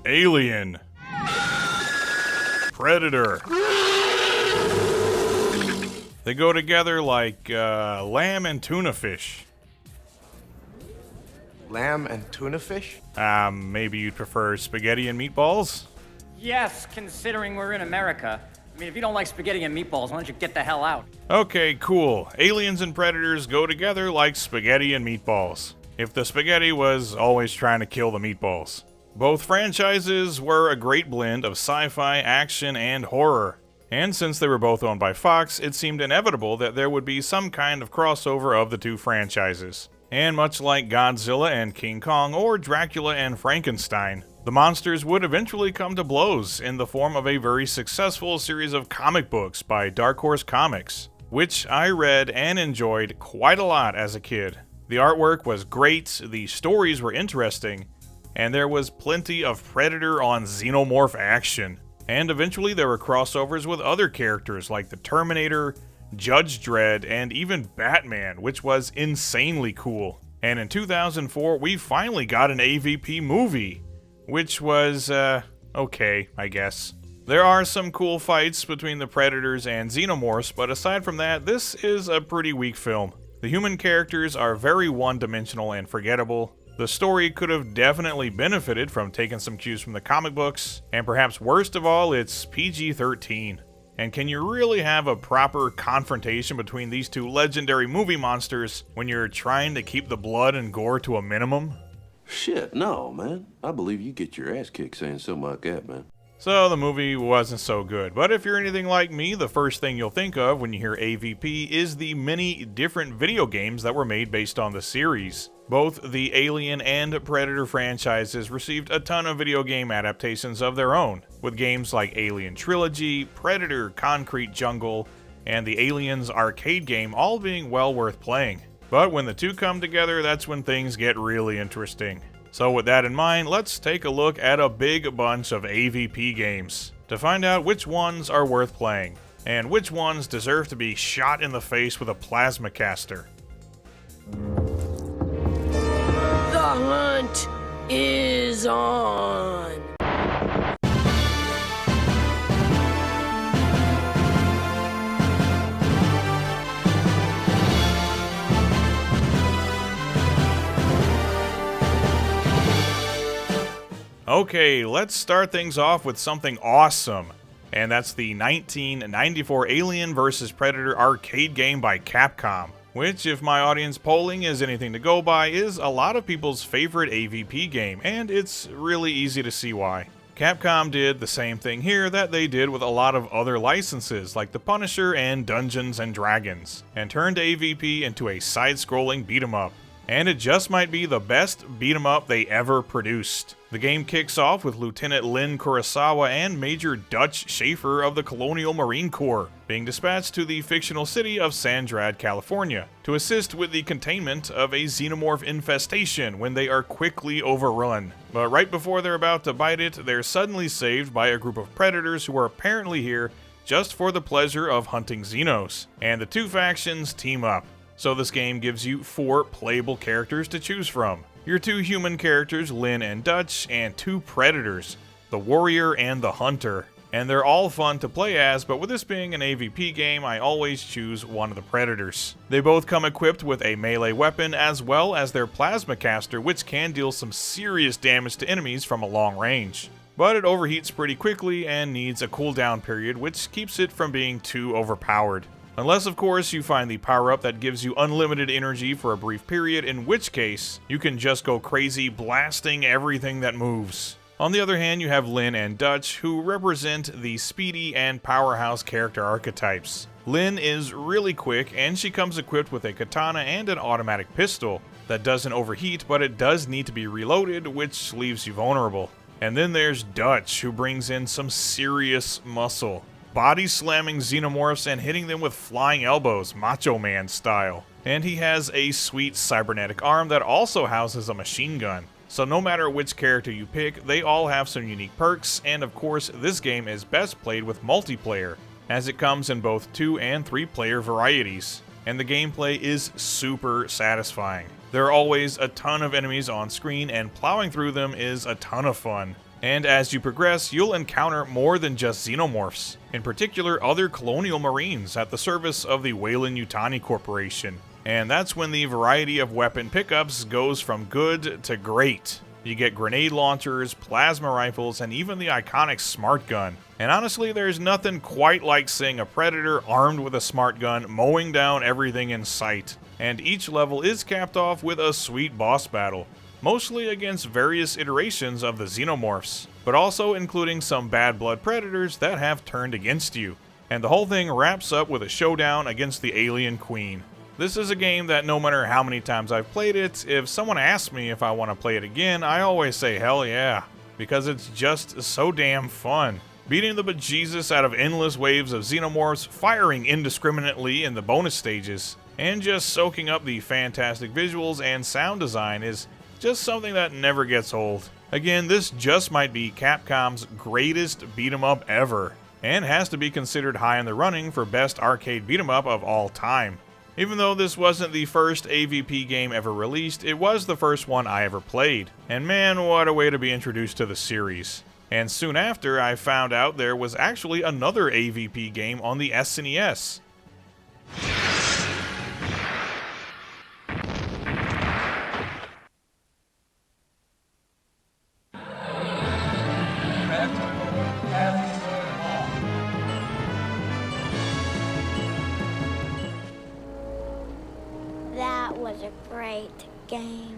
Alien. Predator. They go together like lamb and tuna fish. Lamb and tuna fish? Maybe you'd prefer spaghetti and meatballs? Yes, considering we're in America. I mean, if you don't like spaghetti and meatballs, why don't you get the hell out? Okay, cool. Aliens and predators go together like spaghetti and meatballs. If the spaghetti was always trying to kill the meatballs. Both franchises were a great blend of sci-fi, action, and horror. And since they were both owned by Fox, it seemed inevitable that there would be some kind of crossover of the two franchises. And much like Godzilla and King Kong or Dracula and Frankenstein, the monsters would eventually come to blows in the form of a very successful series of comic books by Dark Horse Comics, which I read and enjoyed quite a lot as a kid. The artwork was great, the stories were interesting, and there was plenty of Predator on Xenomorph action. And eventually there were crossovers with other characters like the Terminator, Judge Dredd, and even Batman, which was insanely cool. And in 2004, we finally got an AVP movie, which was, okay, I guess. There are some cool fights between the Predators and Xenomorphs, but aside from that, this is a pretty weak film. The human characters are very one-dimensional and forgettable. The story could have definitely benefited from taking some cues from the comic books, and perhaps worst of all, it's PG-13. And can you really have a proper confrontation between these two legendary movie monsters when you're trying to keep the blood and gore to a minimum? Shit, no, man. I believe you get your ass kicked saying something like that, man. So the movie wasn't so good, but if you're anything like me, the first thing you'll think of when you hear AVP is the many different video games that were made based on the series. Both the Alien and Predator franchises received a ton of video game adaptations of their own, with games like Alien Trilogy, Predator Concrete Jungle, and the Aliens arcade game all being well worth playing. But when the two come together, that's when things get really interesting. So with that in mind, let's take a look at a big bunch of AVP games to find out which ones are worth playing, and which ones deserve to be shot in the face with a plasma caster. The hunt is on! Okay, let's start things off with something awesome, and that's the 1994 Alien vs. Predator arcade game by Capcom, which, if my audience polling is anything to go by, is a lot of people's favorite AVP game, and it's really easy to see why. Capcom did the same thing here that they did with a lot of other licenses like The Punisher and Dungeons & Dragons, and turned AVP into a side-scrolling beat-em-up. And it just might be the best beat-em-up they ever produced. The game kicks off with Lieutenant Lynn Kurosawa and Major Dutch Schaefer of the Colonial Marine Corps being dispatched to the fictional city of Standridge, California, to assist with the containment of a xenomorph infestation when they are quickly overrun. But right before they're about to bite it, they're suddenly saved by a group of predators who are apparently here just for the pleasure of hunting xenos, and the two factions team up. So this game gives you 4 playable characters to choose from. Your 2 human characters, Lynn and Dutch, and 2 predators, the warrior and the hunter. And they're all fun to play as, but with this being an AVP game, I always choose one of the predators. They both come equipped with a melee weapon as well as their plasma caster, which can deal some serious damage to enemies from a long range. But it overheats pretty quickly and needs a cooldown period, which keeps it from being too overpowered. Unless, of course, you find the power-up that gives you unlimited energy for a brief period, in which case, you can just go crazy blasting everything that moves. On the other hand, you have Lynn and Dutch, who represent the speedy and powerhouse character archetypes. Lynn is really quick, and she comes equipped with a katana and an automatic pistol that doesn't overheat, but it does need to be reloaded, which leaves you vulnerable. And then there's Dutch, who brings in some serious muscle, body slamming xenomorphs and hitting them with flying elbows, Macho Man style. And he has a sweet cybernetic arm that also houses a machine gun. So no matter which character you pick, they all have some unique perks, and of course this game is best played with multiplayer, as it comes in both 2 and 3 player varieties. And the gameplay is super satisfying. There are always a ton of enemies on screen, and plowing through them is a ton of fun. And as you progress, you'll encounter more than just xenomorphs, in particular other colonial marines at the service of the Weyland-Yutani Corporation. And that's when the variety of weapon pickups goes from good to great. You get grenade launchers, plasma rifles, and even the iconic smart gun. And honestly, there's nothing quite like seeing a predator armed with a smart gun mowing down everything in sight. And each level is capped off with a sweet boss battle, mostly against various iterations of the xenomorphs, but also including some bad blood predators that have turned against you. And the whole thing wraps up with a showdown against the alien queen. This is a game that no matter how many times I've played it, if someone asks me if I want to play it again, I always say hell yeah, because it's just so damn fun. Beating the bejesus out of endless waves of xenomorphs, firing indiscriminately in the bonus stages, and just soaking up the fantastic visuals and sound design is just something that never gets old. Again, this just might be Capcom's greatest beat-em-up ever, and has to be considered high in the running for best arcade beat-em-up of all time. Even though this wasn't the first AVP game ever released, it was the first one I ever played. And man, what a way to be introduced to the series. And soon after, I found out there was actually another AVP game on the SNES. That was a great game.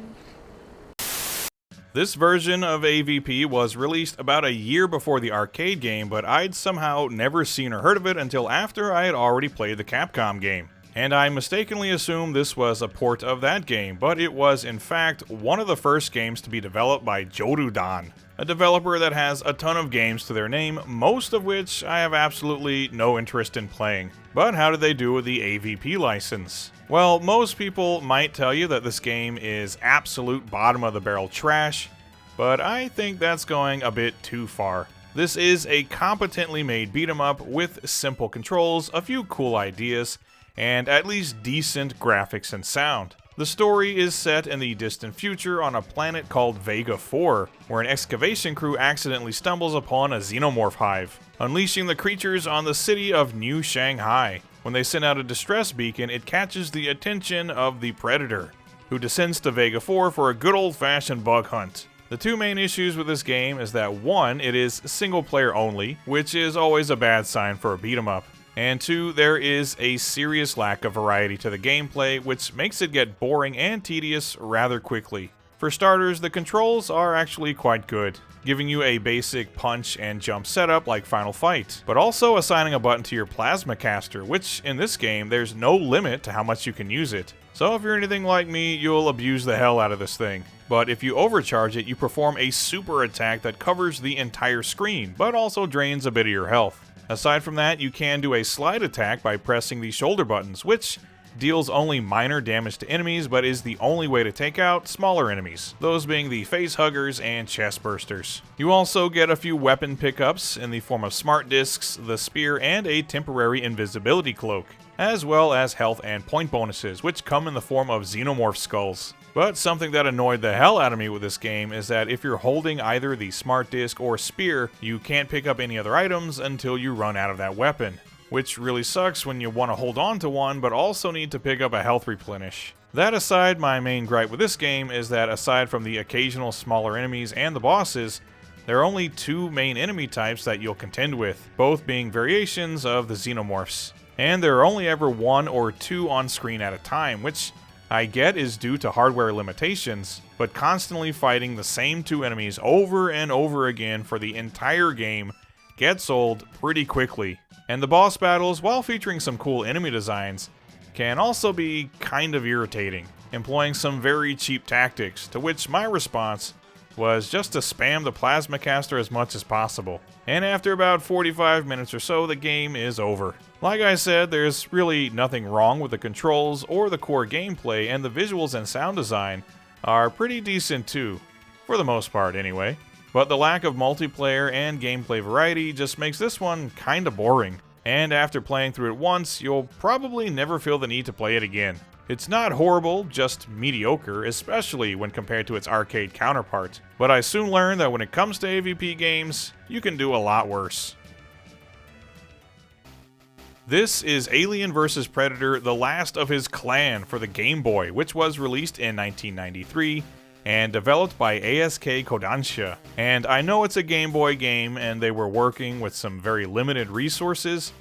This version of AVP was released about a year before the arcade game, but I'd somehow never seen or heard of it until after I had already played the Capcom game. And I mistakenly assumed this was a port of that game, but it was in fact one of the first games to be developed by Jorudan, a developer that has a ton of games to their name, most of which I have absolutely no interest in playing. But how did they do with the AVP license? Well, most people might tell you that this game is absolute bottom of the barrel trash, but I think that's going a bit too far. This is a competently made beat 'em up with simple controls, a few cool ideas, and at least decent graphics and sound. The story is set in the distant future on a planet called Vega 4, where an excavation crew accidentally stumbles upon a xenomorph hive, unleashing the creatures on the city of New Shanghai. When they send out a distress beacon, it catches the attention of the Predator, who descends to Vega 4 for a good old-fashioned bug hunt. The two main issues with this game is that 1, it is single player only, which is always a bad sign for a beat 'em up. And 2, there is a serious lack of variety to the gameplay, which makes it get boring and tedious rather quickly. For starters, the controls are actually quite good, giving you a basic punch and jump setup like Final Fight, but also assigning a button to your plasma caster, which in this game there's no limit to how much you can use it. So if you're anything like me, you'll abuse the hell out of this thing. But if you overcharge it, you perform a super attack that covers the entire screen, but also drains a bit of your health. Aside from that, you can do a slide attack by pressing the shoulder buttons, which deals only minor damage to enemies, but is the only way to take out smaller enemies, those being the face huggers and chest bursters. You also get a few weapon pickups in the form of smart discs, the spear, and a temporary invisibility cloak, as well as health and point bonuses, which come in the form of xenomorph skulls. But something that annoyed the hell out of me with this game is that if you're holding either the smart disc or spear, you can't pick up any other items until you run out of that weapon, which really sucks when you want to hold on to one but also need to pick up a health replenish. That aside, my main gripe with this game is that aside from the occasional smaller enemies and the bosses, there are only 2 main enemy types that you'll contend with, both being variations of the xenomorphs. And there are only ever 1 or 2 on screen at a time, which I get is due to hardware limitations, but constantly fighting the same 2 enemies over and over again for the entire game gets old pretty quickly. And the boss battles, while featuring some cool enemy designs, can also be kind of irritating, employing some very cheap tactics, to which my response was just to spam the plasma caster as much as possible. And after about 45 minutes or so, the game is over. Like I said, there's really nothing wrong with the controls or the core gameplay, and the visuals and sound design are pretty decent too, for the most part anyway. But the lack of multiplayer and gameplay variety just makes this one kinda boring. and after playing through it once, you'll probably never feel the need to play it again. It's not horrible, just mediocre, especially when compared to its arcade counterpart. But I soon learned that when it comes to AVP games, you can do a lot worse. This is Alien vs. Predator: The Last of His Clan for the Game Boy, which was released in 1993 and developed by ASK Kodansha. And I know it's a Game Boy game and they were working with some very limited resources,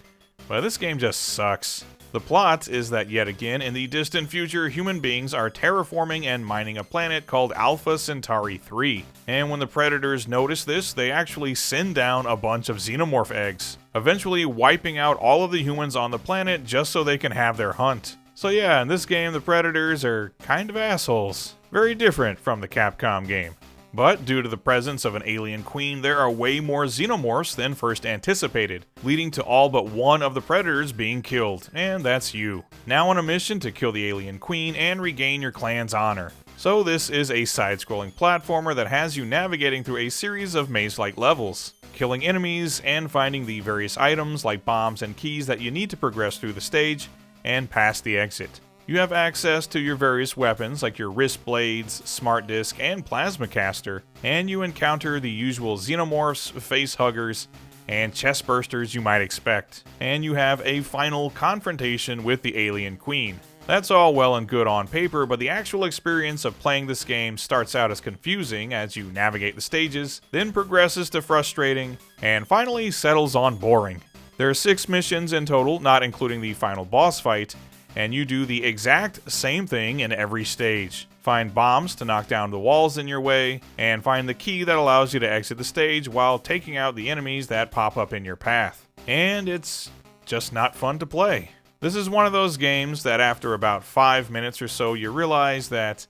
but this game just sucks. The plot is that yet again in the distant future, human beings are terraforming and mining a planet called Alpha Centauri 3. And when the Predators notice this, they actually send down a bunch of xenomorph eggs, eventually wiping out all of the humans on the planet just so they can have their hunt. So yeah, in this game the Predators are kind of assholes. Very different from the Capcom game. But due to the presence of an alien queen, there are way more xenomorphs than first anticipated, leading to all but one of the predators being killed, and that's you. Now on a mission to kill the alien queen and regain your clan's honor. So this is a side-scrolling platformer that has you navigating through a series of maze-like levels, killing enemies and finding the various items like bombs and keys that you need to progress through the stage and past the exit. You have access to your various weapons like your wrist blades, smart disc, and plasma caster, and you encounter the usual xenomorphs, face huggers, and chest bursters you might expect. And you have a final confrontation with the alien queen. That's all well and good on paper, but the actual experience of playing this game starts out as confusing as you navigate the stages, then progresses to frustrating, and finally settles on boring. There are 6 missions in total, not including the final boss fight, and you do the exact same thing in every stage. Find bombs to knock down the walls in your way, and find the key that allows you to exit the stage while taking out the enemies that pop up in your path. And it's just not fun to play. This is one of those games that after about 5 minutes or so you realize that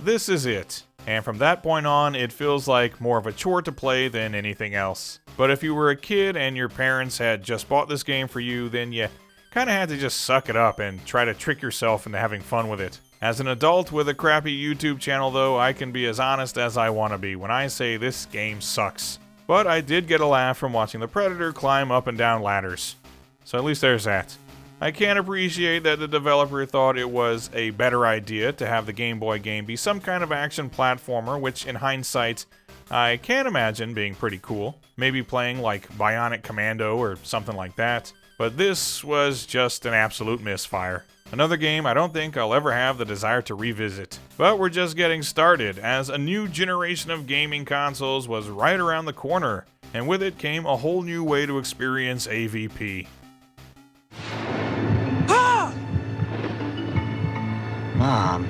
this is it. And from that point on, it feels like more of a chore to play than anything else. But if you were a kid and your parents had just bought this game for you, then you kind of had to just suck it up and try to trick yourself into having fun with it. As an adult with a crappy YouTube channel though, I can be as honest as I want to be when I say this game sucks. But I did get a laugh from watching the Predator climb up and down ladders. So at least there's that. I can appreciate that the developer thought it was a better idea to have the Game Boy game be some kind of action platformer, which in hindsight, I can imagine being pretty cool. Maybe playing like Bionic Commando or something like that. But this was just an absolute misfire. Another game I don't think I'll ever have the desire to revisit. But we're just getting started, as a new generation of gaming consoles was right around the corner, and with it came a whole new way to experience AVP. Mom.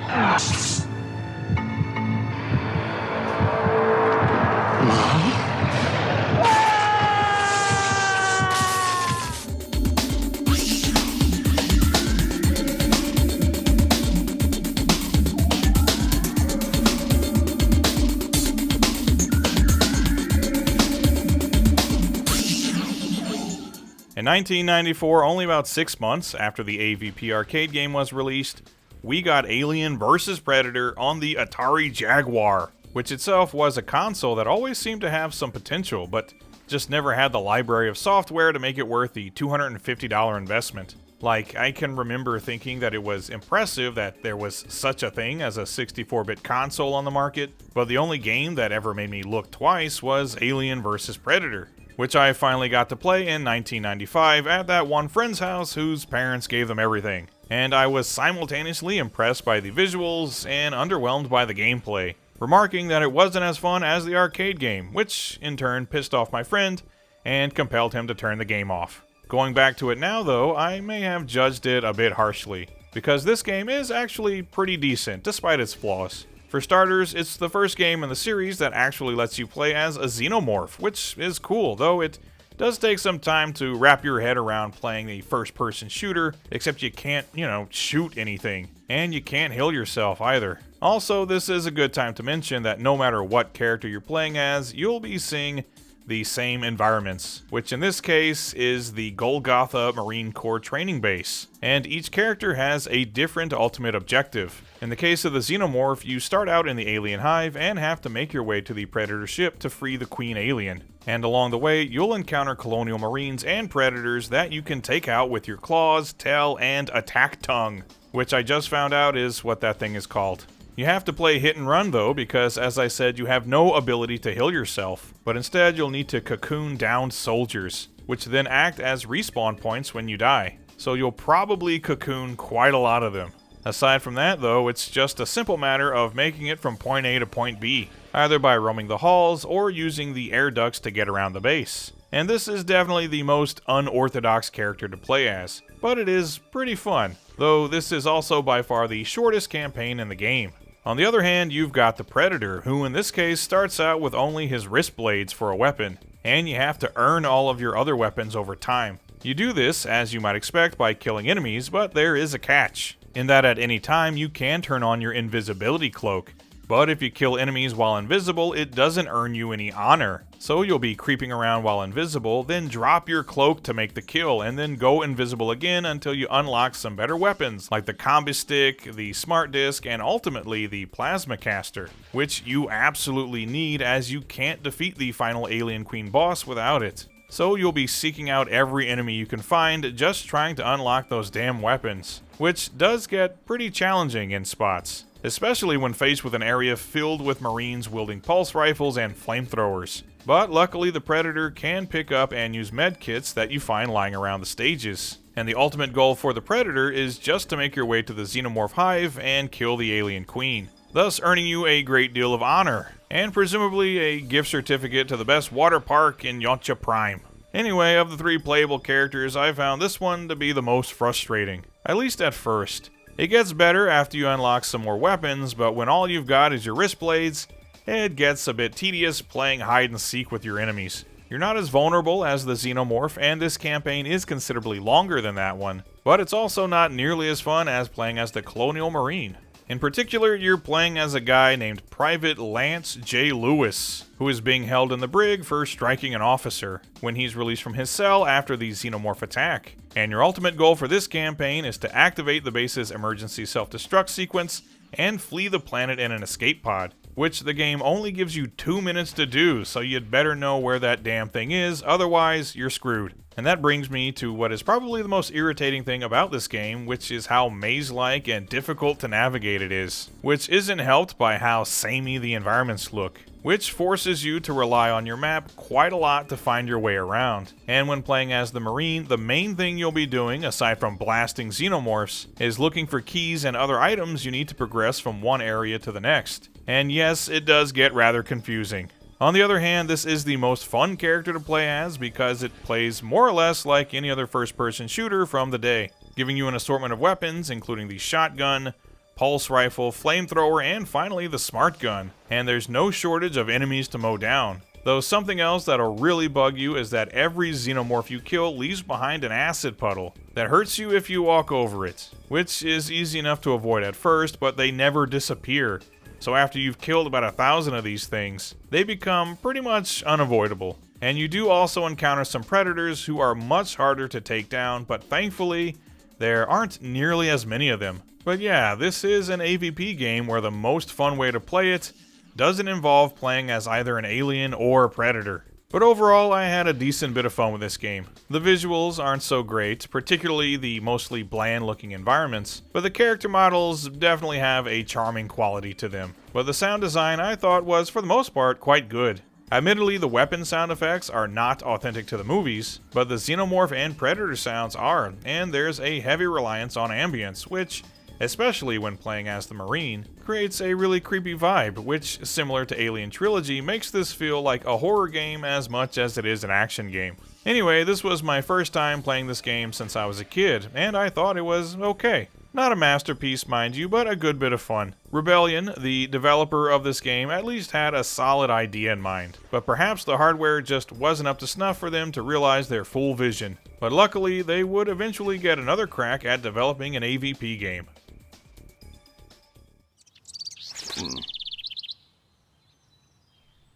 In 1994, only about 6 months after the AVP Arcade game was released, we got Alien vs. Predator on the Atari Jaguar, which itself was a console that always seemed to have some potential, but just never had the library of software to make it worth the $250 investment. Like, I can remember thinking that it was impressive that there was such a thing as a 64-bit console on the market, but the only game that ever made me look twice was Alien vs. Predator, which I finally got to play in 1995 at that one friend's house whose parents gave them everything. And I was simultaneously impressed by the visuals and underwhelmed by the gameplay, remarking that it wasn't as fun as the arcade game, which in turn pissed off my friend and compelled him to turn the game off. Going back to it now though, I may have judged it a bit harshly, because this game is actually pretty decent despite its flaws. For starters, it's the first game in the series that actually lets you play as a xenomorph, which is cool, though it does take some time to wrap your head around playing a first-person shooter, except you can't, shoot anything. And you can't heal yourself either. Also, this is a good time to mention that no matter what character you're playing as, you'll be seeing the same environments, which in this case is the Golgotha Marine Corps training base, and each character has a different ultimate objective. In the case of the Xenomorph, you start out in the alien hive and have to make your way to the Predator ship to free the Queen Alien. And along the way, you'll encounter colonial marines and predators that you can take out with your claws, tail, and attack tongue, which I just found out is what that thing is called. You have to play hit and run though, because as I said, you have no ability to heal yourself, but instead you'll need to cocoon downed soldiers, which then act as respawn points when you die. So you'll probably cocoon quite a lot of them. Aside from that though, it's just a simple matter of making it from point A to point B, either by roaming the halls or using the air ducts to get around the base. And this is definitely the most unorthodox character to play as, but it is pretty fun, though this is also by far the shortest campaign in the game. On the other hand, you've got the Predator, who in this case starts out with only his wrist blades for a weapon, and you have to earn all of your other weapons over time. You do this, as you might expect, by killing enemies, but there is a catch, in that at any time you can turn on your invisibility cloak. But if you kill enemies while invisible, it doesn't earn you any honor. So you'll be creeping around while invisible, then drop your cloak to make the kill, and then go invisible again until you unlock some better weapons, like the combi stick, the smart disc, and ultimately the plasma caster, which you absolutely need as you can't defeat the final Alien Queen boss without it. So you'll be seeking out every enemy you can find, just trying to unlock those damn weapons, which does get pretty challenging in spots, especially when faced with an area filled with Marines wielding pulse rifles and flamethrowers. But luckily the Predator can pick up and use medkits that you find lying around the stages. And the ultimate goal for the Predator is just to make your way to the Xenomorph hive and kill the Alien Queen, thus earning you a great deal of honor, and presumably a gift certificate to the best water park in Yoncha Prime. Anyway, of the three playable characters, I found this one to be the most frustrating, at least at first. It gets better after you unlock some more weapons, but when all you've got is your wrist blades, it gets a bit tedious playing hide and seek with your enemies. You're not as vulnerable as the Xenomorph, and this campaign is considerably longer than that one, but it's also not nearly as fun as playing as the Colonial Marine. In particular, you're playing as a guy named Private Lance J. Lewis, who is being held in the brig for striking an officer when he's released from his cell after the Xenomorph attack. And your ultimate goal for this campaign is to activate the base's emergency self-destruct sequence and flee the planet in an escape pod, which the game only gives you 2 minutes to do, so you'd better know where that damn thing is, otherwise you're screwed. And that brings me to what is probably the most irritating thing about this game, which is how maze-like and difficult to navigate it is, which isn't helped by how samey the environments look, which forces you to rely on your map quite a lot to find your way around. And when playing as the Marine, the main thing you'll be doing, aside from blasting Xenomorphs, is looking for keys and other items you need to progress from one area to the next. And yes, it does get rather confusing. On the other hand, this is the most fun character to play as because it plays more or less like any other first-person shooter from the day, giving you an assortment of weapons including the shotgun, pulse rifle, flamethrower, and finally the smart gun. And there's no shortage of enemies to mow down. Though something else that'll really bug you is that every Xenomorph you kill leaves behind an acid puddle that hurts you if you walk over it, which is easy enough to avoid at first, but they never disappear. So after you've killed about 1,000 of these things, they become pretty much unavoidable. And you do also encounter some predators who are much harder to take down, but thankfully, there aren't nearly as many of them. But yeah, this is an AVP game where the most fun way to play it doesn't involve playing as either an alien or a predator. But overall, I had a decent bit of fun with this game. The visuals aren't so great, particularly the mostly bland-looking environments, but the character models definitely have a charming quality to them. But the sound design I thought was, for the most part, quite good. Admittedly, the weapon sound effects are not authentic to the movies, but the Xenomorph and Predator sounds are, and there's a heavy reliance on ambience, which, especially when playing as the Marine, creates a really creepy vibe, which, similar to Alien Trilogy, makes this feel like a horror game as much as it is an action game. Anyway, this was my first time playing this game since I was a kid, and I thought it was okay. Not a masterpiece, mind you, but a good bit of fun. Rebellion, the developer of this game, at least had a solid idea in mind, but perhaps the hardware just wasn't up to snuff for them to realize their full vision. But luckily, they would eventually get another crack at developing an AVP game.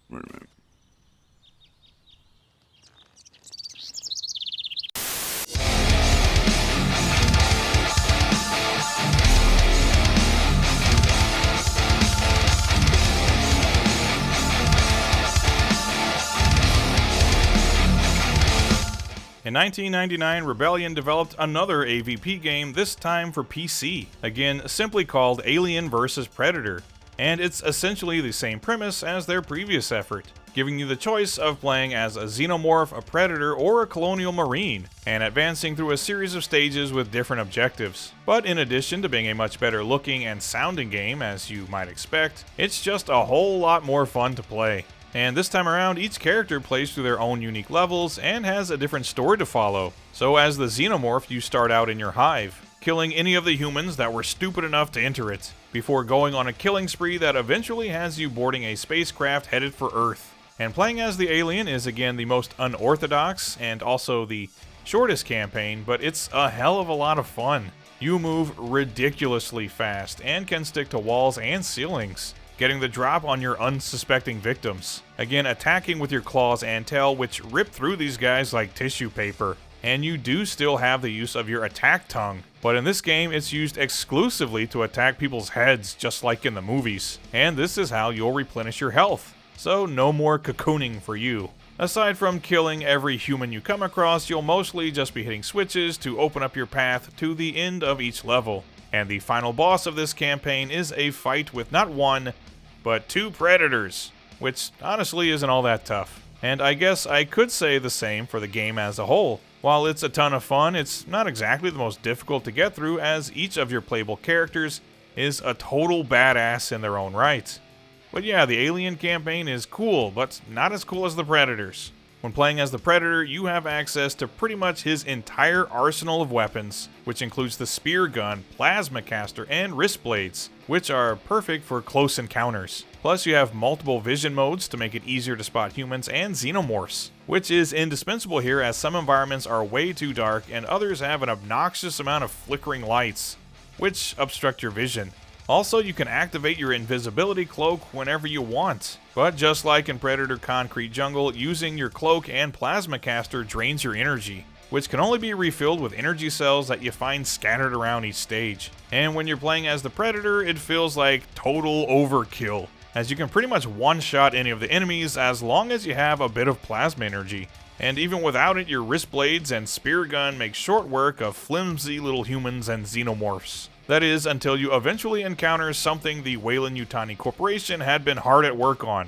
Wait a minute. In 1999, Rebellion developed another AVP game, this time for PC, again simply called Alien vs. Predator, and it's essentially the same premise as their previous effort, giving you the choice of playing as a xenomorph, a predator, or a colonial marine, and advancing through a series of stages with different objectives. But in addition to being a much better looking and sounding game, as you might expect, it's just a whole lot more fun to play. And this time around, each character plays through their own unique levels and has a different story to follow. So as the xenomorph, you start out in your hive, killing any of the humans that were stupid enough to enter it, before going on a killing spree that eventually has you boarding a spacecraft headed for Earth. And playing as the alien is again the most unorthodox and also the shortest campaign, but it's a hell of a lot of fun. You move ridiculously fast and can stick to walls and ceilings, getting the drop on your unsuspecting victims. Again, attacking with your claws and tail, which rip through these guys like tissue paper. And you do still have the use of your attack tongue, but in this game it's used exclusively to attack people's heads, just like in the movies. And this is how you'll replenish your health. So no more cocooning for you. Aside from killing every human you come across, you'll mostly just be hitting switches to open up your path to the end of each level. And the final boss of this campaign is a fight with not one, but 2 predators, which honestly isn't all that tough. And I guess I could say the same for the game as a whole. While it's a ton of fun, it's not exactly the most difficult to get through, as each of your playable characters is a total badass in their own right. But yeah, the Alien campaign is cool, but not as cool as the Predators. When playing as the Predator, you have access to pretty much his entire arsenal of weapons, which includes the spear gun, plasma caster, and wrist blades, which are perfect for close encounters. Plus, you have multiple vision modes to make it easier to spot humans and xenomorphs, which is indispensable here as some environments are way too dark and others have an obnoxious amount of flickering lights, which obstruct your vision. Also, you can activate your invisibility cloak whenever you want, but just like in Predator Concrete Jungle, using your cloak and plasma caster drains your energy, which can only be refilled with energy cells that you find scattered around each stage. And when you're playing as the Predator, it feels like total overkill, as you can pretty much one-shot any of the enemies as long as you have a bit of plasma energy. And even without it, your wrist blades and spear gun make short work of flimsy little humans and xenomorphs. That is, until you eventually encounter something the Weyland-Yutani Corporation had been hard at work on: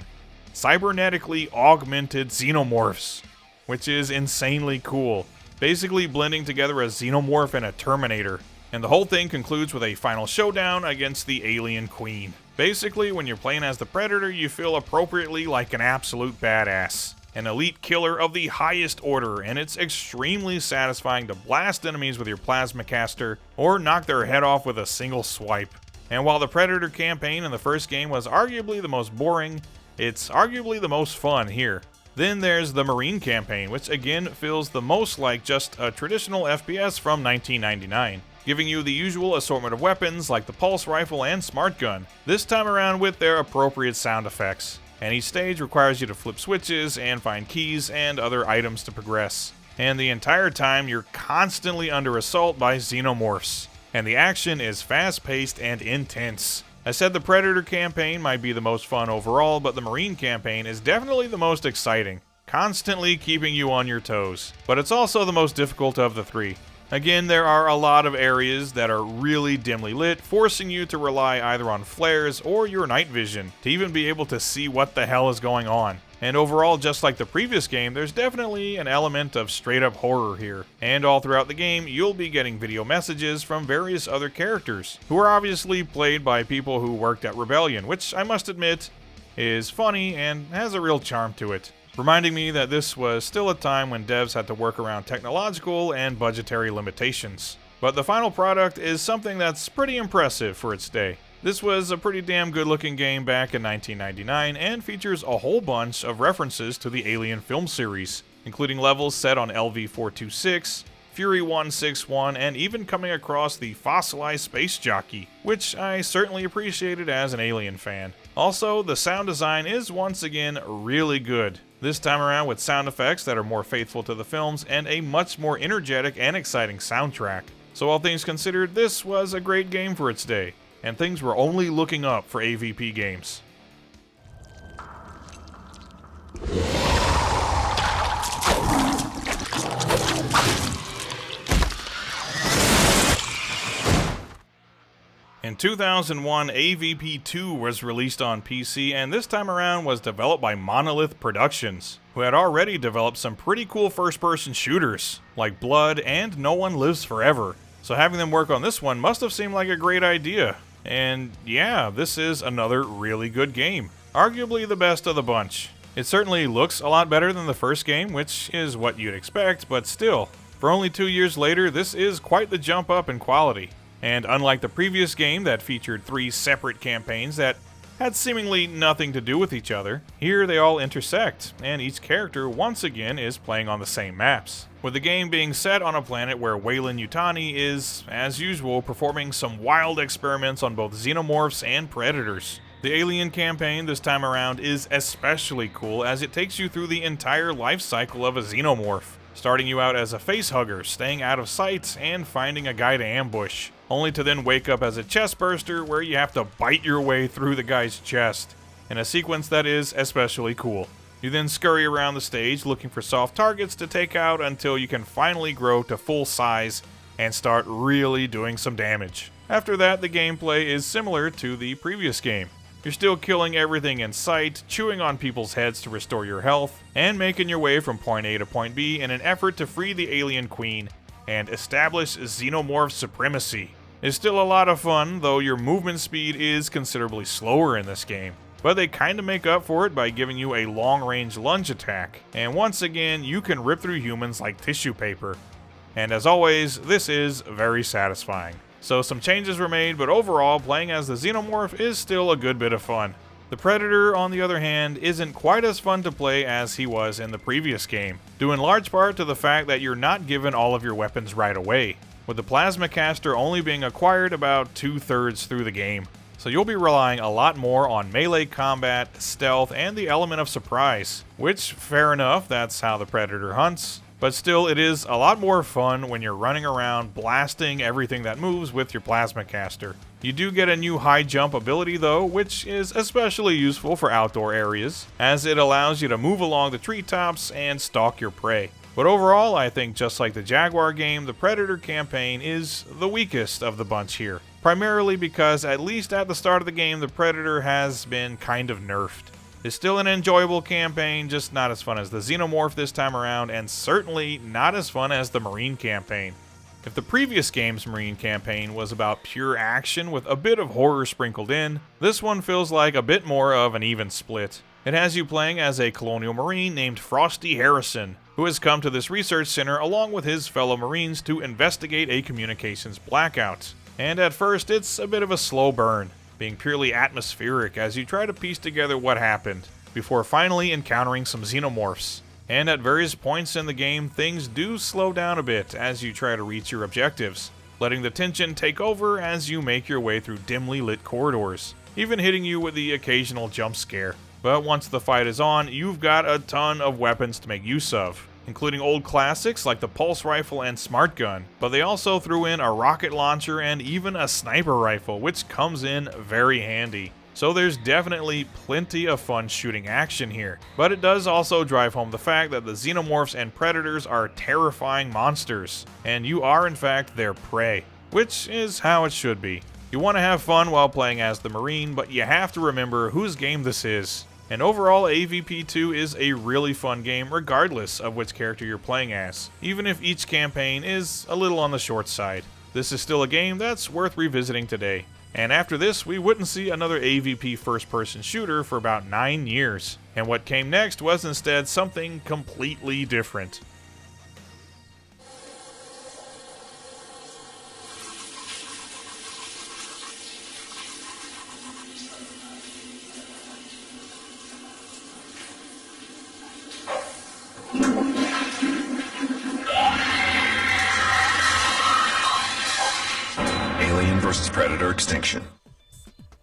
cybernetically augmented xenomorphs, which is insanely cool, basically blending together a xenomorph and a Terminator. And the whole thing concludes with a final showdown against the Alien Queen. Basically, when you're playing as the Predator, you feel appropriately like an absolute badass, an elite killer of the highest order, and it's extremely satisfying to blast enemies with your plasma caster or knock their head off with a single swipe. And while the Predator campaign in the first game was arguably the most boring, it's arguably the most fun here. Then there's the Marine campaign, which again feels the most like just a traditional FPS from 1999, giving you the usual assortment of weapons like the pulse rifle and smart gun, this time around with their appropriate sound effects. And each stage requires you to flip switches and find keys and other items to progress. And the entire time you're constantly under assault by xenomorphs. And the action is fast-paced and intense. I said the Predator campaign might be the most fun overall, but the Marine campaign is definitely the most exciting, constantly keeping you on your toes. But it's also the most difficult of the 3. Again, there are a lot of areas that are really dimly lit, forcing you to rely either on flares or your night vision to even be able to see what the hell is going on. And overall, just like the previous game, there's definitely an element of straight up horror here. And all throughout the game, you'll be getting video messages from various other characters, who are obviously played by people who worked at Rebellion, which I must admit is funny and has a real charm to it, reminding me that this was still a time when devs had to work around technological and budgetary limitations. But the final product is something that's pretty impressive for its day. This was a pretty damn good looking game back in 1999 and features a whole bunch of references to the Alien film series, including levels set on LV-426, Fury 161, and even coming across the fossilized space jockey, which I certainly appreciated as an Alien fan. Also, the sound design is once again really good, this time around with sound effects that are more faithful to the films and a much more energetic and exciting soundtrack. So all things considered, this was a great game for its day, and things were only looking up for AVP games. In 2001, AVP 2 was released on PC, and this time around was developed by Monolith Productions, who had already developed some pretty cool first-person shooters, like Blood and No One Lives Forever. So having them work on this one must have seemed like a great idea. And yeah, this is another really good game. Arguably the best of the bunch. It certainly looks a lot better than the first game, which is what you'd expect, but still, for only 2 years later, this is quite the jump up in quality. And unlike the previous game that featured 3 separate campaigns that had seemingly nothing to do with each other, here they all intersect, and each character once again is playing on the same maps. With the game being set on a planet where Weyland-Yutani is, as usual, performing some wild experiments on both xenomorphs and predators. The Alien campaign this time around is especially cool as it takes you through the entire life cycle of a xenomorph, starting you out as a facehugger, staying out of sight, and finding a guy to ambush, only to then wake up as a chestburster where you have to bite your way through the guy's chest, in a sequence that is especially cool. You then scurry around the stage looking for soft targets to take out until you can finally grow to full size and start really doing some damage. After that, the gameplay is similar to the previous game. You're still killing everything in sight, chewing on people's heads to restore your health, and making your way from point A to point B in an effort to free the alien queen and establish xenomorph supremacy. It's still a lot of fun, though your movement speed is considerably slower in this game. But they kinda make up for it by giving you a long-range lunge attack, and once again, you can rip through humans like tissue paper. And as always, this is very satisfying. So some changes were made, but overall, playing as the xenomorph is still a good bit of fun. The Predator, on the other hand, isn't quite as fun to play as he was in the previous game, due in large part to the fact that you're not given all of your weapons right away, with the plasma caster only being acquired about 2/3 through the game. So you'll be relying a lot more on melee combat, stealth, and the element of surprise, which, fair enough, that's how the Predator hunts. But still, it is a lot more fun when you're running around blasting everything that moves with your plasma caster. You do get a new high jump ability though, which is especially useful for outdoor areas, as it allows you to move along the treetops and stalk your prey. But overall, I think just like the Jaguar game, the Predator campaign is the weakest of the bunch here. Primarily because, at least at the start of the game, the Predator has been kind of nerfed. It's still an enjoyable campaign, just not as fun as the Xenomorph this time around, and certainly not as fun as the Marine campaign. If the previous game's Marine campaign was about pure action with a bit of horror sprinkled in, this one feels like a bit more of an even split. It has you playing as a colonial Marine named Frosty Harrison, who has come to this research center along with his fellow Marines to investigate a communications blackout. And at first, it's a bit of a slow burn, being purely atmospheric as you try to piece together what happened, before finally encountering some xenomorphs. And at various points in the game, things do slow down a bit as you try to reach your objectives, letting the tension take over as you make your way through dimly lit corridors, even hitting you with the occasional jump scare. But once the fight is on, you've got a ton of weapons to make use of, including old classics like the pulse rifle and smart gun, but they also threw in a rocket launcher and even a sniper rifle, which comes in very handy. So there's definitely plenty of fun shooting action here, but it does also drive home the fact that the xenomorphs and predators are terrifying monsters, and you are in fact their prey, which is how it should be. You want to have fun while playing as the Marine, but you have to remember whose game this is. And overall, AVP 2 is a really fun game regardless of which character you're playing as, even if each campaign is a little on the short side. This is still a game that's worth revisiting today. And after this, we wouldn't see another AVP first-person shooter for about 9 years. And what came next was instead something completely different. Predator Extinction.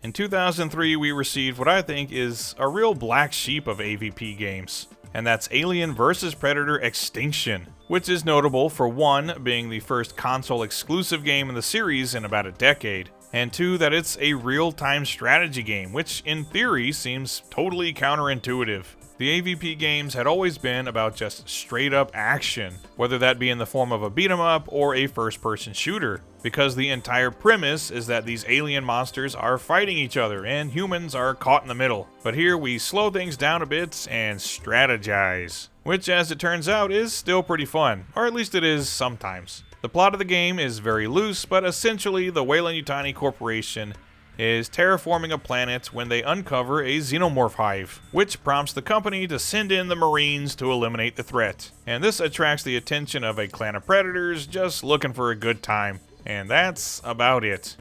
In 2003, we received what I think is a real black sheep of AVP games, and that's Alien vs. Predator Extinction, which is notable for 1, being the first console-exclusive game in the series in about a decade, and 2, that it's a real-time strategy game, which in theory seems totally counterintuitive. The AVP games had always been about just straight up action, whether that be in the form of a beat 'em up or a first person shooter, because the entire premise is that these alien monsters are fighting each other and humans are caught in the middle. But here we slow things down a bit and strategize, which as it turns out is still pretty fun, or at least it is sometimes. The plot of the game is very loose, but essentially the Weyland-Yutani Corporation is terraforming a planet when they uncover a xenomorph hive, which prompts the company to send in the Marines to eliminate the threat. And this attracts the attention of a clan of predators just looking for a good time. And that's about it.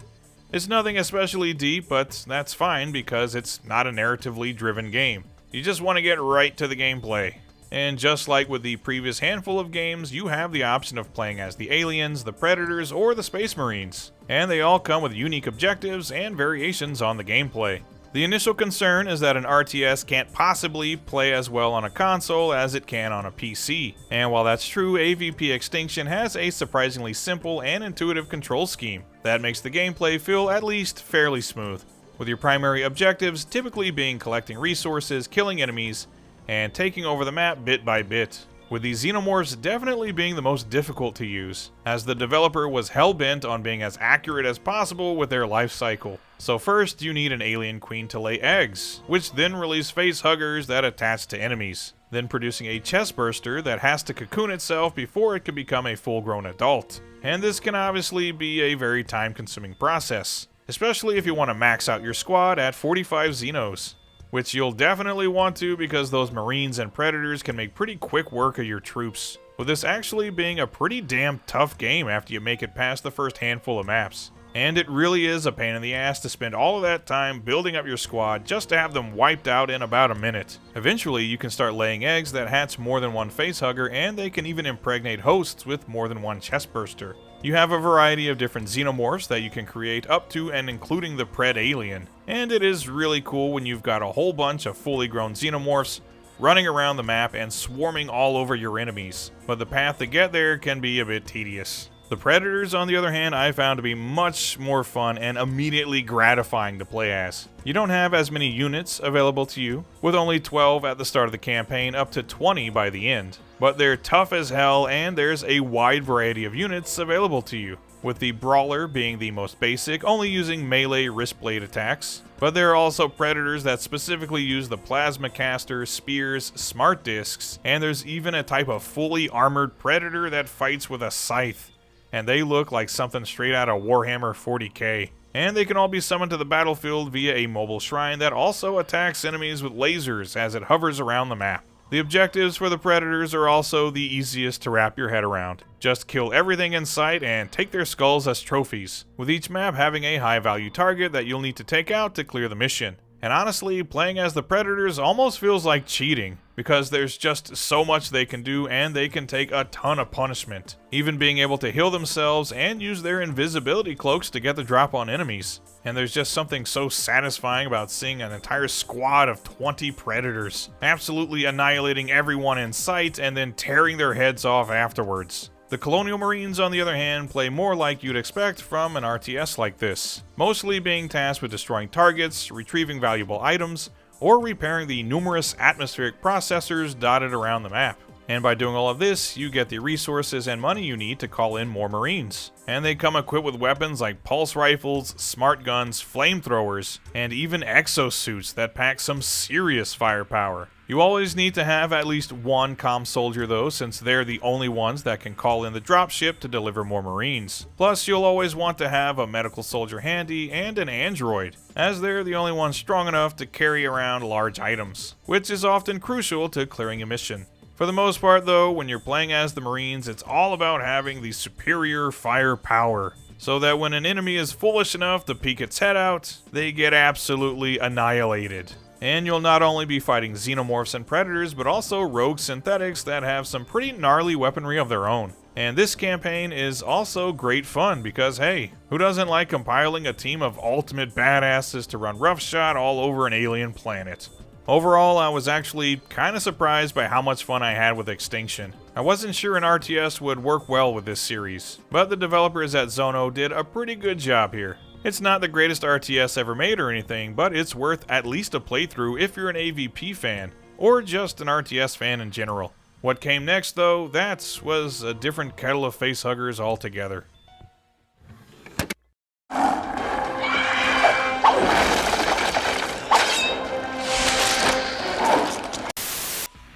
It's nothing especially deep, but that's fine because it's not a narratively driven game. You just want to get right to the gameplay. And just like with the previous handful of games, you have the option of playing as the aliens, the predators, or the space marines. And they all come with unique objectives and variations on the gameplay. The initial concern is that an RTS can't possibly play as well on a console as it can on a PC. And while that's true, AVP Extinction has a surprisingly simple and intuitive control scheme that makes the gameplay feel at least fairly smooth, with your primary objectives typically being collecting resources, killing enemies, and taking over the map bit by bit, with these xenomorphs definitely being the most difficult to use, as the developer was hell-bent on being as accurate as possible with their life cycle. So first you need an alien queen to lay eggs, which then release face huggers that attach to enemies, then producing a chest burster that has to cocoon itself before it can become a full-grown adult. And this can obviously be a very time-consuming process, especially if you want to max out your squad at 45 Xenos. Which you'll definitely want to because those Marines and Predators can make pretty quick work of your troops, with this actually being a pretty damn tough game after you make it past the first handful of maps. And it really is a pain in the ass to spend all of that time building up your squad just to have them wiped out in about a minute. Eventually you can start laying eggs that hatch more than one facehugger, and they can even impregnate hosts with more than one chest burster. You have a variety of different xenomorphs that you can create up to and including the Pred alien. And it is really cool when you've got a whole bunch of fully grown xenomorphs running around the map and swarming all over your enemies. But the path to get there can be a bit tedious. The Predators, on the other hand, I found to be much more fun and immediately gratifying to play as. You don't have as many units available to you, with only 12 at the start of the campaign up to 20 by the end. But they're tough as hell, and there's a wide variety of units available to you, with the Brawler being the most basic, only using melee wrist blade attacks. But there are also Predators that specifically use the Plasma Caster, Spears, Smart Discs, and there's even a type of fully armored Predator that fights with a scythe. And they look like something straight out of Warhammer 40k. And they can all be summoned to the battlefield via a mobile shrine that also attacks enemies with lasers as it hovers around the map. The objectives for the Predators are also the easiest to wrap your head around. Just kill everything in sight and take their skulls as trophies, with each map having a high value target that you'll need to take out to clear the mission. And honestly, playing as the Predators almost feels like cheating, because there's just so much they can do and they can take a ton of punishment, even being able to heal themselves and use their invisibility cloaks to get the drop on enemies. And there's just something so satisfying about seeing an entire squad of 20 Predators absolutely annihilating everyone in sight and then tearing their heads off afterwards. The Colonial Marines, on the other hand, play more like you'd expect from an RTS like this, mostly being tasked with destroying targets, retrieving valuable items, or repairing the numerous atmospheric processors dotted around the map. And by doing all of this, you get the resources and money you need to call in more Marines. And they come equipped with weapons like pulse rifles, smart guns, flamethrowers, and even exosuits that pack some serious firepower. You always need to have at least one comm soldier though, since they're the only ones that can call in the dropship to deliver more Marines. Plus, you'll always want to have a medical soldier handy and an android, as they're the only ones strong enough to carry around large items, which is often crucial to clearing a mission. For the most part though, when you're playing as the Marines, it's all about having the superior firepower, so that when an enemy is foolish enough to peek its head out, they get absolutely annihilated. And you'll not only be fighting xenomorphs and predators, but also rogue synthetics that have some pretty gnarly weaponry of their own. And this campaign is also great fun because, hey, who doesn't like compiling a team of ultimate badasses to run roughshod all over an alien planet? Overall, I was actually kinda surprised by how much fun I had with Extinction. I wasn't sure an RTS would work well with this series, but the developers at Zono did a pretty good job here. It's not the greatest RTS ever made or anything, but it's worth at least a playthrough if you're an AVP fan, or just an RTS fan in general. What came next, though, that was a different kettle of facehuggers altogether.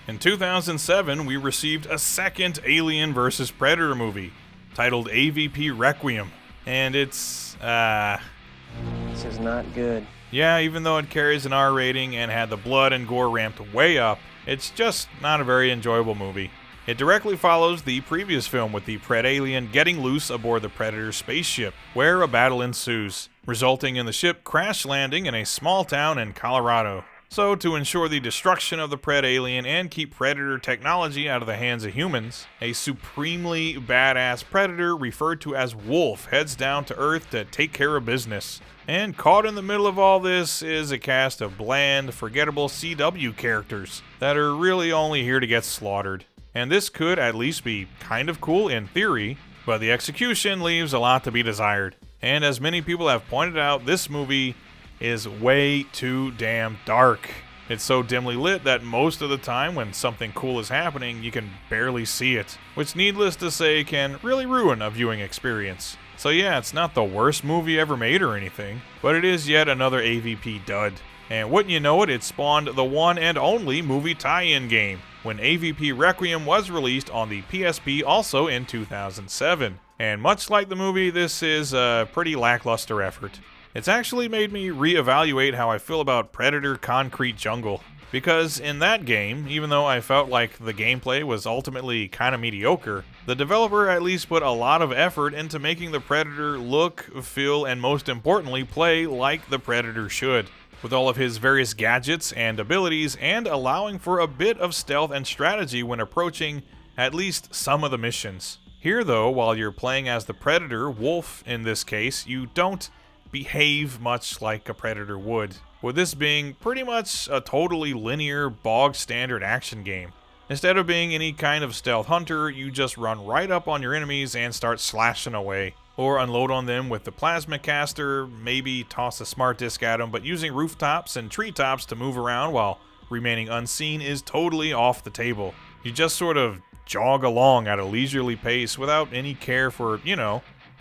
In 2007, we received a second Alien vs. Predator movie, titled AVP Requiem, and it's, This is not good. yeah, even though it carries an R rating and had the blood and gore ramped way up, it's just not a very enjoyable movie. It directly follows the previous film with the Predalien getting loose aboard the Predator spaceship, where a battle ensues, resulting in the ship crash landing in a small town in Colorado. So, to ensure the destruction of the Predalien and keep Predator technology out of the hands of humans, a supremely badass Predator referred to as Wolf heads down to Earth to take care of business. And caught in the middle of all this is a cast of bland, forgettable CW characters that are really only here to get slaughtered. And this could at least be kind of cool in theory, but the execution leaves a lot to be desired. And as many people have pointed out, this movie is way too damn dark. It's so dimly lit that most of the time when something cool is happening, you can barely see it, which needless to say can really ruin a viewing experience. So yeah, it's not the worst movie ever made or anything, but it is yet another AVP dud. And wouldn't you know it, it spawned the one and only movie tie-in game, when AVP Requiem was released on the PSP also in 2007. And much like the movie, this is a pretty lackluster effort. It's actually made me reevaluate how I feel about Predator Concrete Jungle, because in that game, even though I felt like the gameplay was ultimately kinda mediocre, the developer at least put a lot of effort into making the Predator look, feel, and most importantly play like the Predator should, with all of his various gadgets and abilities, and allowing for a bit of stealth and strategy when approaching at least some of the missions. Here though, while you're playing as the Predator, Wolf in this case, you don't behave much like a Predator would, with this being pretty much a totally linear, bog-standard action game. Instead of being any kind of stealth hunter, you just run right up on your enemies and start slashing away, or unload on them with the plasma caster, maybe toss a smart disc at them, but using rooftops and treetops to move around while remaining unseen is totally off the table. You just sort of jog along at a leisurely pace without any care for,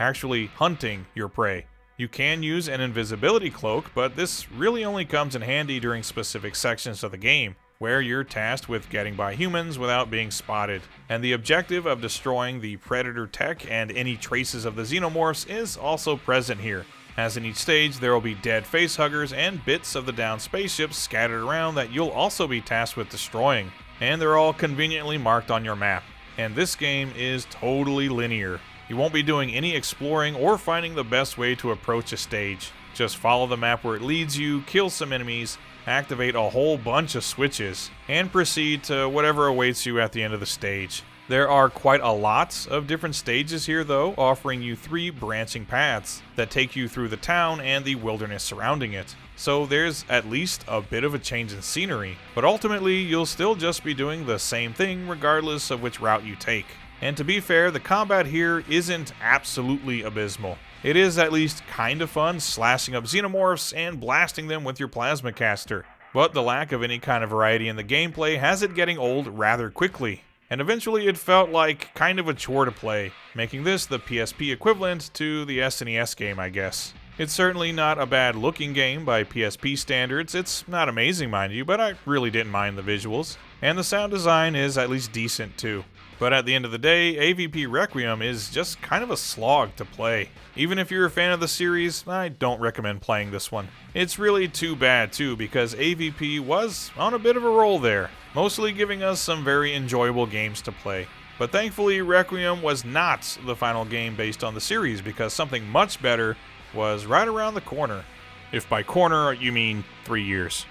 actually hunting your prey. You can use an invisibility cloak, but this really only comes in handy during specific sections of the game, where you're tasked with getting by humans without being spotted. And the objective of destroying the Predator tech and any traces of the xenomorphs is also present here, as in each stage there will be dead facehuggers and bits of the downed spaceships scattered around that you'll also be tasked with destroying. And they're all conveniently marked on your map. And this game is totally linear. You won't be doing any exploring or finding the best way to approach a stage. Just follow the map where it leads you, kill some enemies, activate a whole bunch of switches, and proceed to whatever awaits you at the end of the stage. There are quite a lot of different stages here though, offering you 3 branching paths that take you through the town and the wilderness surrounding it. So there's at least a bit of a change in scenery, but ultimately you'll still just be doing the same thing regardless of which route you take. And to be fair, the combat here isn't absolutely abysmal. It is at least kind of fun slashing up xenomorphs and blasting them with your plasma caster, but the lack of any kind of variety in the gameplay has it getting old rather quickly, and eventually it felt like kind of a chore to play, making this the PSP equivalent to the SNES game, I guess. It's certainly not a bad looking game by PSP standards. It's not amazing, mind you, but I really didn't mind the visuals, and the sound design is at least decent too. But at the end of the day, AVP Requiem is just kind of a slog to play. Even if you're a fan of the series, I don't recommend playing this one. It's really too bad too, because AVP was on a bit of a roll there, mostly giving us some very enjoyable games to play. But thankfully, Requiem was not the final game based on the series, because something much better was right around the corner. If by corner you mean 3 years.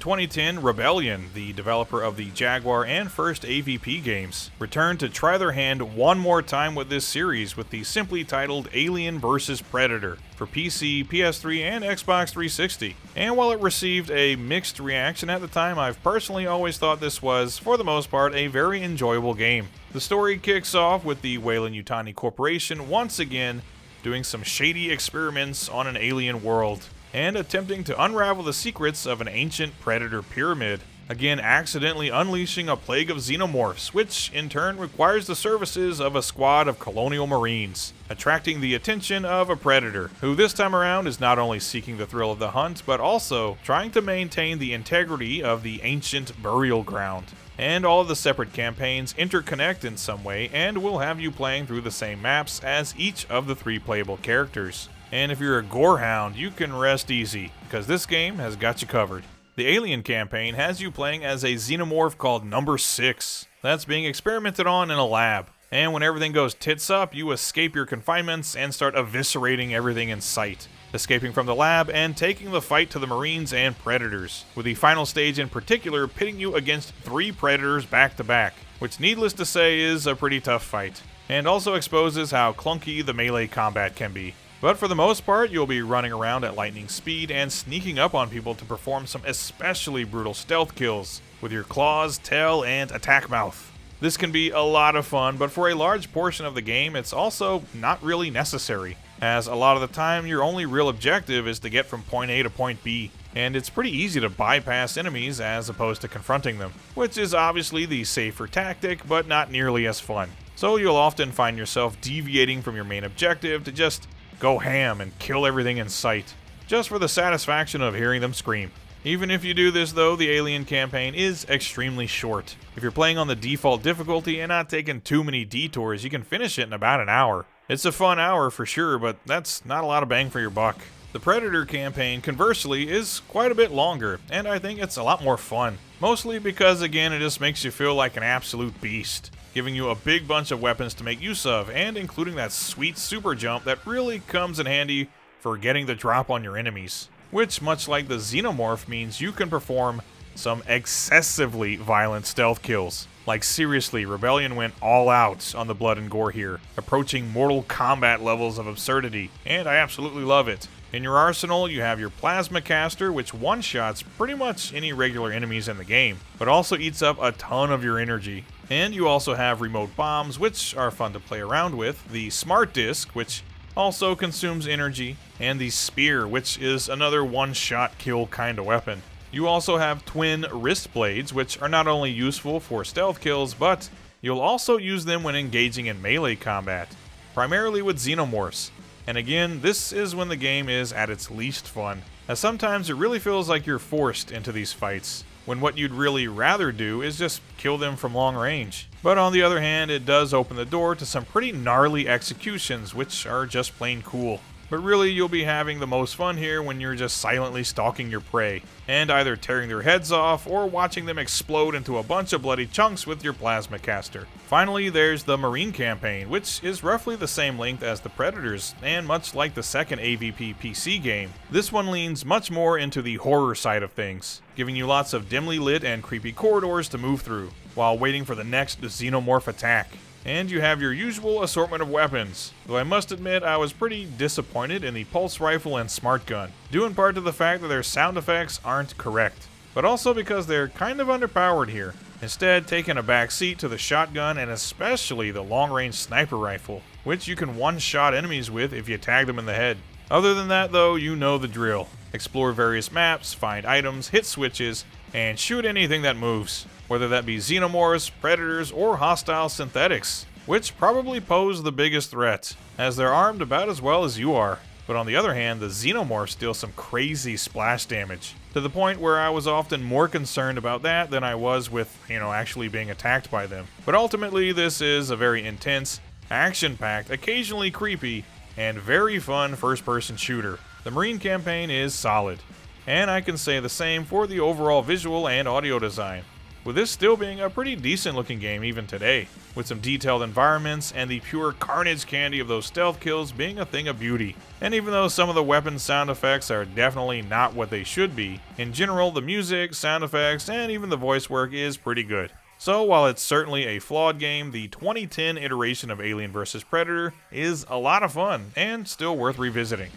2010, Rebellion, the developer of the Jaguar and first AVP games, returned to try their hand one more time with this series with the simply titled Alien vs. Predator for PC, PS3, and Xbox 360. And while it received a mixed reaction at the time, I've personally always thought this was, for the most part, a very enjoyable game. The story kicks off with the Weyland-Yutani Corporation once again doing some shady experiments on an alien world, and attempting to unravel the secrets of an ancient predator pyramid, again accidentally unleashing a plague of xenomorphs, which in turn requires the services of a squad of colonial marines, attracting the attention of a predator, who this time around is not only seeking the thrill of the hunt, but also trying to maintain the integrity of the ancient burial ground. And all of the separate campaigns interconnect in some way, and will have you playing through the same maps as each of the 3 playable characters. And if you're a gorehound, you can rest easy, because this game has got you covered. The Alien campaign has you playing as a xenomorph called Number 6. That's being experimented on in a lab. And when everything goes tits up, you escape your confinements and start eviscerating everything in sight, escaping from the lab and taking the fight to the Marines and Predators, with the final stage in particular pitting you against 3 Predators back to back, which needless to say is a pretty tough fight, and also exposes how clunky the melee combat can be. But for the most part, you'll be running around at lightning speed and sneaking up on people to perform some especially brutal stealth kills with your claws, tail, and attack mouth. This can be a lot of fun, but for a large portion of the game, it's also not really necessary, as a lot of the time your only real objective is to get from point A to point B, and it's pretty easy to bypass enemies as opposed to confronting them, which is obviously the safer tactic, but not nearly as fun. So you'll often find yourself deviating from your main objective to just go ham and kill everything in sight, just for the satisfaction of hearing them scream. Even if you do this though, the Alien campaign is extremely short. If you're playing on the default difficulty and not taking too many detours, you can finish it in about an hour. It's a fun hour for sure, but that's not a lot of bang for your buck. The Predator campaign, conversely, is quite a bit longer, and I think it's a lot more fun. Mostly because, again, it just makes you feel like an absolute beast, giving you a big bunch of weapons to make use of, and including that sweet super jump that really comes in handy for getting the drop on your enemies, which, much like the Xenomorph, means you can perform some excessively violent stealth kills. Like seriously, Rebellion went all out on the blood and gore here, approaching Mortal Kombat levels of absurdity, and I absolutely love it. In your arsenal, you have your plasma caster, which one-shots pretty much any regular enemies in the game, but also eats up a ton of your energy. And you also have remote bombs, which are fun to play around with, the smart disc, which also consumes energy, and the spear, which is another one-shot kill kind of weapon. You also have twin wrist blades, which are not only useful for stealth kills, but you'll also use them when engaging in melee combat, primarily with xenomorphs. And again, this is when the game is at its least fun, as sometimes it really feels like you're forced into these fights, when what you'd really rather do is just kill them from long range. But on the other hand, it does open the door to some pretty gnarly executions, which are just plain cool. But really, you'll be having the most fun here when you're just silently stalking your prey, and either tearing their heads off or watching them explode into a bunch of bloody chunks with your plasma caster. Finally, there's the Marine campaign, which is roughly the same length as the Predators, and much like the second AVP PC game, this one leans much more into the horror side of things, giving you lots of dimly lit and creepy corridors to move through, while waiting for the next xenomorph attack. And you have your usual assortment of weapons, though I must admit I was pretty disappointed in the pulse rifle and smart gun, due in part to the fact that their sound effects aren't correct, but also because they're kind of underpowered here, instead taking a back seat to the shotgun and especially the long-range sniper rifle, which you can one-shot enemies with if you tag them in the head. Other than that though, you know the drill. Explore various maps, find items, hit switches, and shoot anything that moves, whether that be xenomorphs, predators, or hostile synthetics, which probably pose the biggest threat, as they're armed about as well as you are. But on the other hand, the xenomorphs deal some crazy splash damage, to the point where I was often more concerned about that than I was with, actually being attacked by them. But ultimately, this is a very intense, action-packed, occasionally creepy, and very fun first-person shooter. The Marine campaign is solid, and I can say the same for the overall visual and audio design. with this still being a pretty decent looking game even today, with some detailed environments and the pure carnage candy of those stealth kills being a thing of beauty. And even though some of the weapon sound effects are definitely not what they should be, in general the music, sound effects, and even the voice work is pretty good. So while it's certainly a flawed game, the 2010 iteration of Alien vs. Predator is a lot of fun and still worth revisiting.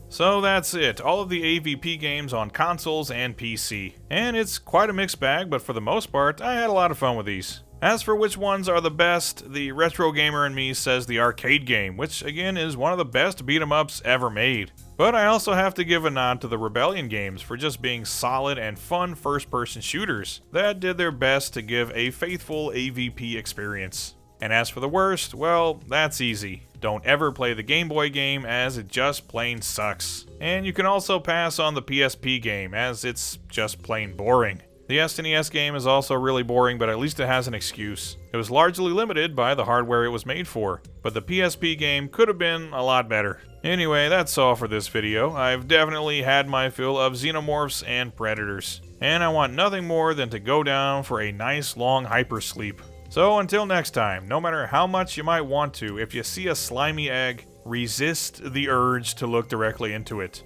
So that's it, all of the AVP games on consoles and PC. And it's quite a mixed bag, but for the most part, I had a lot of fun with these. As for which ones are the best, the retro gamer in me says the arcade game, which again is one of the best beat-em-ups ever made. But I also have to give a nod to the Rebellion games for just being solid and fun first-person shooters that did their best to give a faithful AVP experience. And as for the worst, well, that's easy. Don't ever play the Game Boy game, as it just plain sucks. And you can also pass on the PSP game, as it's just plain boring. The SNES game is also really boring, but at least it has an excuse. It was largely limited by the hardware it was made for, but the PSP game could have been a lot better. Anyway, that's all for this video. I've definitely had my fill of xenomorphs and predators, and I want nothing more than to go down for a nice long hypersleep. So until next time, no matter how much you might want to, if you see a slimy egg, resist the urge to look directly into it.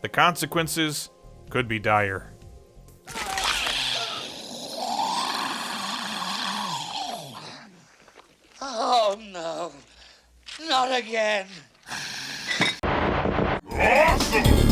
The consequences could be dire. Oh no, not again. Awesome!